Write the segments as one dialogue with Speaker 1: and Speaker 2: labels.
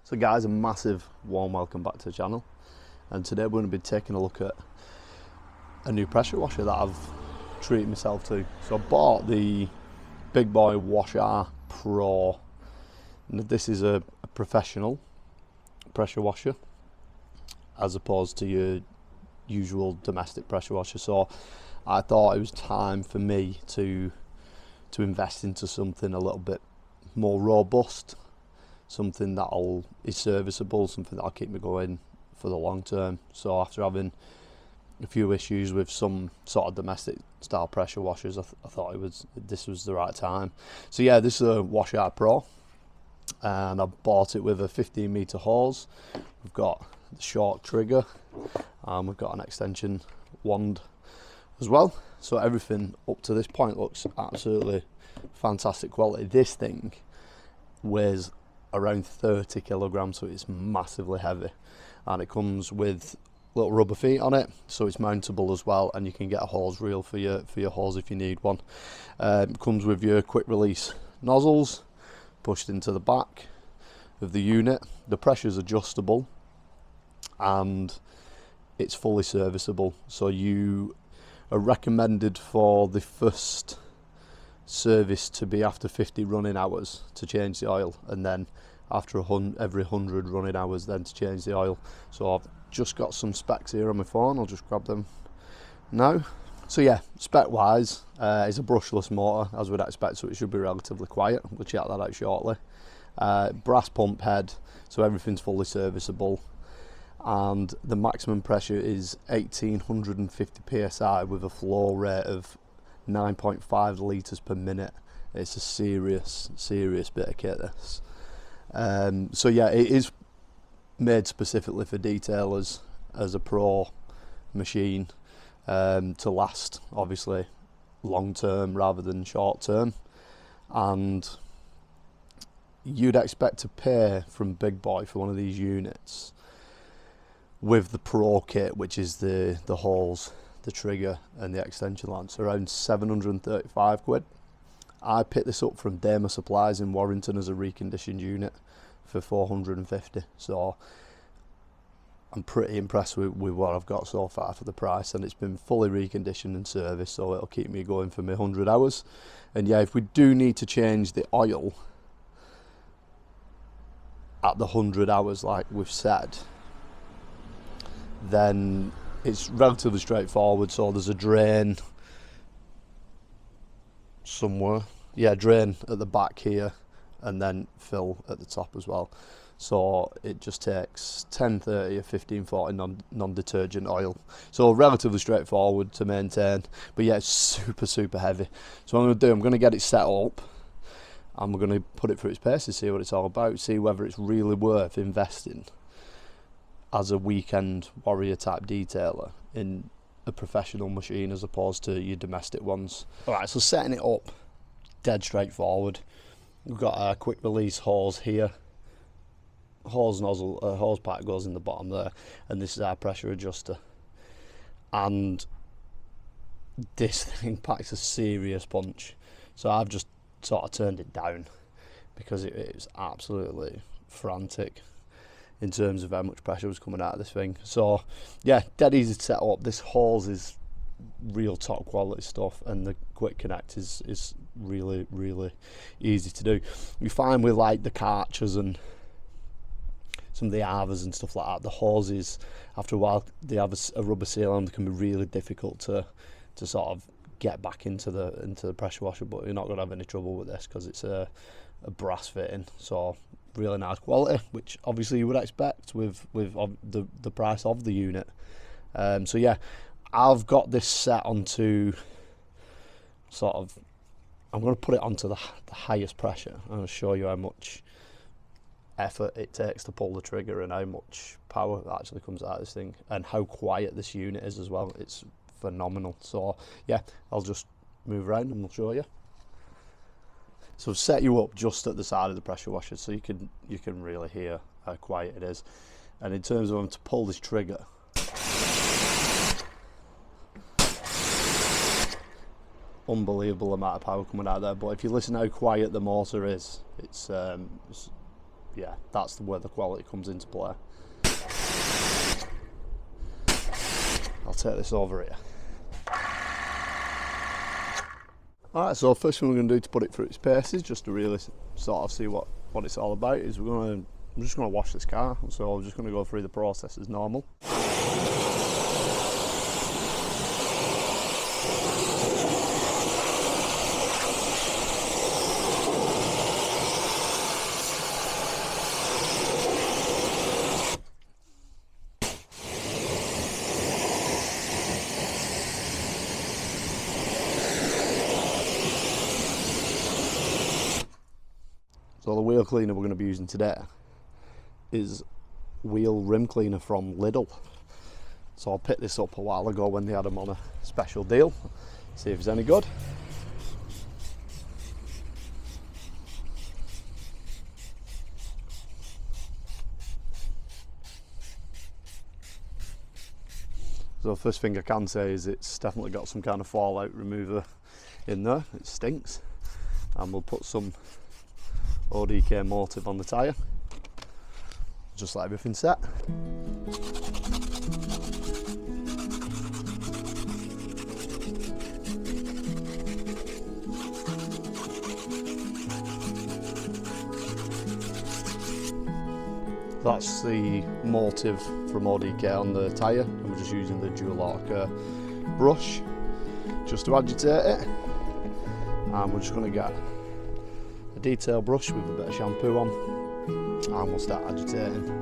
Speaker 1: So guys, a massive warm welcome back to the channel, and today we're going to be taking a look at a new pressure washer that I've treated myself to. So I bought the Big Boi WashR Pro. Now, this is a professional pressure washer as opposed to your usual domestic pressure washer, so I thought it was time for me to invest into something a little bit more robust, something that is serviceable, something that'll keep me going for the long term. So after having a few issues with some sort of domestic style pressure washers, I thought this was the right time. So yeah, this is a WashR Pro, and I bought it with a 15-meter hose. We've got the short trigger, and we've got an extension wand as well. So everything up to this point looks absolutely fantastic quality. This thing weighs around 30 kilograms, so it's massively heavy, and it comes with little rubber feet on it, so it's mountable as well, and you can get a hose reel for your hose if you need one. It comes with your quick release nozzles pushed into the back of the unit. The pressure is adjustable and it's fully serviceable, so you are recommended for the first service to be after 50 running hours to change the oil, and then after every 100 running hours then to change the oil. So I've just got some specs here on my phone, I'll just grab them now. So yeah, spec wise, it's a brushless motor as we'd expect, so it should be relatively quiet. We'll check that out shortly. Brass pump head, so everything's fully serviceable, and the maximum pressure is 1850 psi with a flow rate of 9.5 litres per minute. It's a serious bit of kit, this. So yeah, it is made specifically for detailers as a pro machine, to last obviously long term rather than short term, and you'd expect to pay from Big Boi for one of these units with the Pro kit, which is the hose, the trigger and the extension lance, around 735 quid. I picked this up from Dayma Supplies in Warrington as a reconditioned unit for 450, so I'm pretty impressed with what I've got so far for the price, and it's been fully reconditioned and serviced, so it'll keep me going for my 100 hours. And yeah, if we do need to change the oil at the 100 hours like we've said, then it's relatively straightforward. So there's a drain somewhere, yeah, drain at the back here, and then fill at the top as well. So it just takes 1030 or 1540 non-detergent oil, so relatively straightforward to maintain, but yeah, it's super heavy. So what I'm going to do, I'm going to get it set up and we're going to put it through its paces, see what it's all about, see whether it's really worth investing as a weekend warrior type detailer in a professional machine as opposed to your domestic ones. Alright, so setting it up, dead straightforward. We've got a quick release hose here, hose nozzle, hose pipe goes in the bottom there, and this is our pressure adjuster. And this thing packs a serious punch, so I've just sort of turned it down because it was absolutely frantic in terms of how much pressure was coming out of this thing. So yeah, dead easy to set up. This hose is real top quality stuff, and the quick connect is really easy to do. You find with like the Karchers and some of the Arvas and stuff like that, the hoses after a while they have a rubber seal on them, can be really difficult to sort of get back into the pressure washer, but you're not going to have any trouble with this because it's a brass fitting, so really nice quality, which obviously you would expect with the price of the unit. So yeah, I've got this set onto sort of, I'm going to put it onto the highest pressure. I'm going to show you how much effort it takes to pull the trigger and how much power actually comes out of this thing, and how quiet this unit is as well. It's phenomenal. So yeah, I'll just move around and we'll show you. So I've set you up just at the side of the pressure washer, so you can really hear how quiet it is. And in terms of having to pull this trigger, unbelievable amount of power coming out there. But if you listen how quiet the motor is, it's yeah, that's where the quality comes into play. I'll take this over here. Alright, so first thing we're going to do to put it through its paces, just to really sort of see what it's all about, is I'm just going to wash this car. So I'm just going to go through the process as normal. So the wheel cleaner we're going to be using today is wheel rim cleaner from Lidl. So I picked this up a while ago when they had them on a special deal. See if it's any good. So the first thing I can say is it's definitely got some kind of fallout remover in there. It stinks. And we'll put some ODK motive on the tyre, just like everything's set. That's the motive from ODK on the tyre, and we're just using the dual auto brush just to agitate it. And we're just going to get a detail brush with a bit of shampoo on, and we'll start agitating.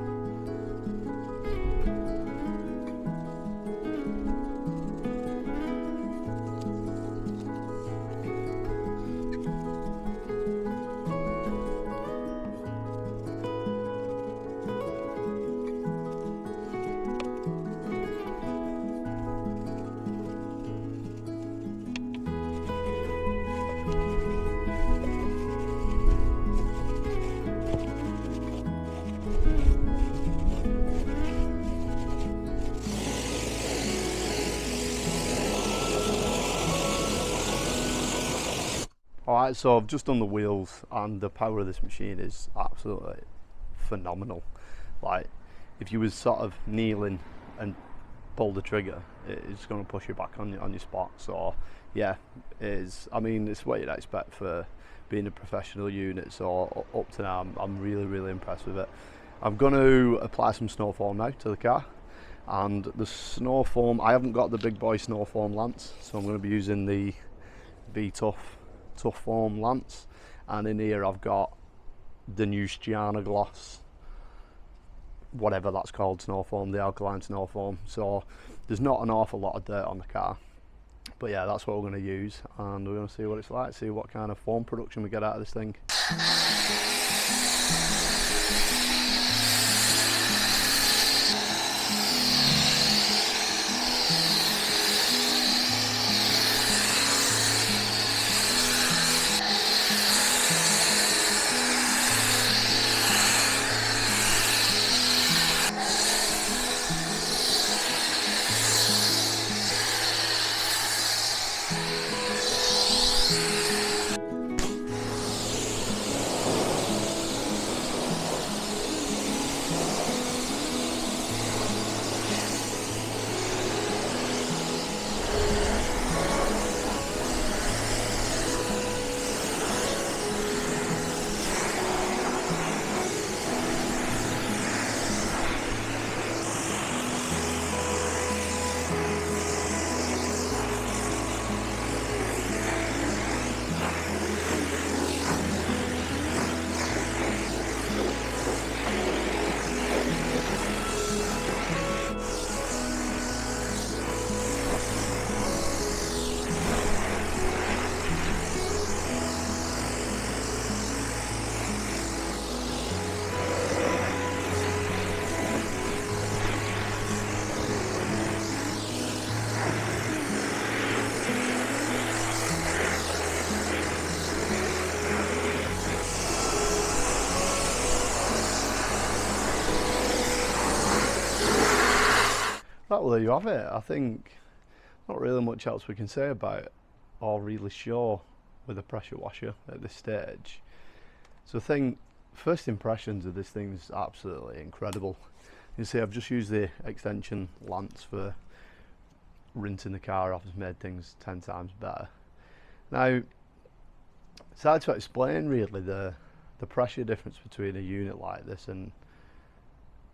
Speaker 1: Alright, so I've just done the wheels, and the power of this machine is absolutely phenomenal. Like, if you was sort of kneeling and pull the trigger, it's going to push you back on your spot. So yeah, it is. I mean, it's what you'd expect for being a professional unit. So up to now, I'm really impressed with it. I'm going to apply some snow foam now to the car, and the snow foam, I haven't got the Big Boi snow foam lance, so I'm going to be using the Tough foam lance, and in here I've got the new Stiana Gloss, whatever that's called, snow foam, the alkaline snow foam. So there's not an awful lot of dirt on the car, but yeah, that's what we're going to use, and we're going to see what it's like, see what kind of foam production we get out of this thing. Right, well there you have it. I think not really much else we can say about it, or really show with a pressure washer at this stage. So I think first impressions of this thing is absolutely incredible. You see, I've just used the extension lance for rinsing the car off. It's made things 10 times better. Now, it's hard to explain really the pressure difference between a unit like this and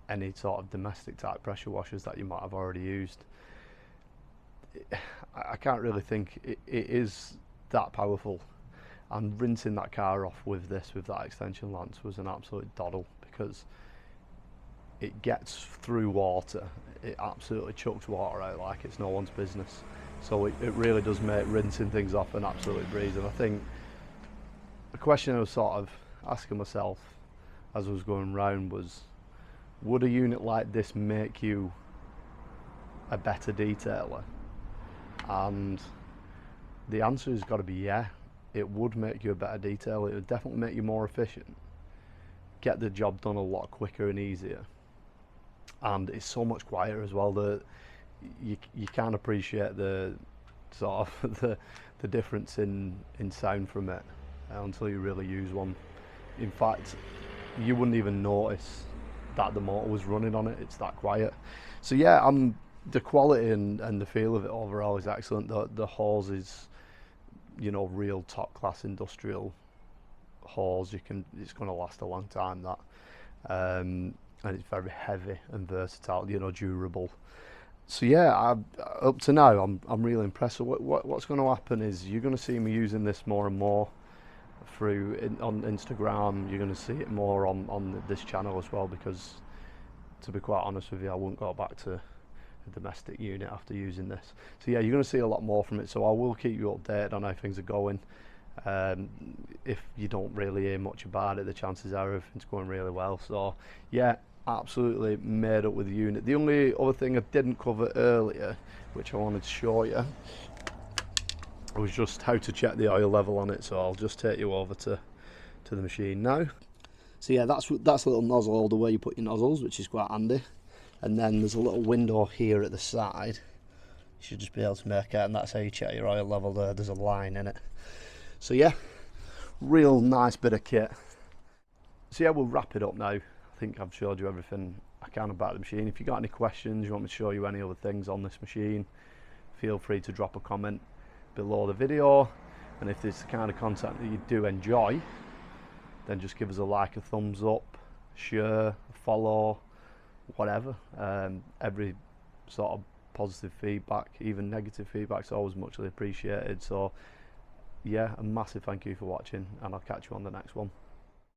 Speaker 1: any sort of domestic type pressure washers that you might have already used. I can't really think it is that powerful, and rinsing that car off with that extension lance was an absolute doddle, because it gets through water. It absolutely chucks water out like it's no one's business. So it really does make rinsing things off an absolute breeze. And I think the question I was sort of asking myself as I was going round was, would a unit like this make you a better detailer? And the answer has got to be yeah. It would make you a better detailer. It would definitely make you more efficient, get the job done a lot quicker and easier, and it's so much quieter as well. That you can't appreciate the sort of the difference in sound from it until you really use one. In fact, you wouldn't even notice that the motor was running on it. It's that quiet. So yeah, the quality and the feel of it overall is excellent. The hose is, you know, real top class industrial hose. It's going to last a long time, that, and it's very heavy and versatile, you know, durable. So yeah, up to now I'm really impressed. So what's going to happen is you're going to see me using this more and more on Instagram. You're going to see it more on this channel as well, because to be quite honest with you, I wouldn't go back to a domestic unit after using this. So yeah, you're going to see a lot more from it, so I will keep you updated on how things are going. If you don't really hear much about it, the chances are everything's going really well. So yeah, absolutely made up with the unit. The only other thing I didn't cover earlier, which I wanted to show you, was just how to check the oil level on it. So I'll just take you over to the machine now. So yeah, that's a little nozzle holder where you put your nozzles, which is quite handy. And then there's a little window here at the side. You should just be able to make out, and that's how you check your oil level there. There's a line in it. So yeah, real nice bit of kit. So yeah, we'll wrap it up now. I think I've showed you everything I can about the machine. If you got any questions, you want me to show you any other things on this machine, feel free to drop a comment below the video. And if this is the kind of content that you do enjoy, then just give us a like, a thumbs up, share, a follow, whatever. Every sort of positive feedback, even negative feedback, is always muchly appreciated. So yeah, a massive thank you for watching, and I'll catch you on the next one.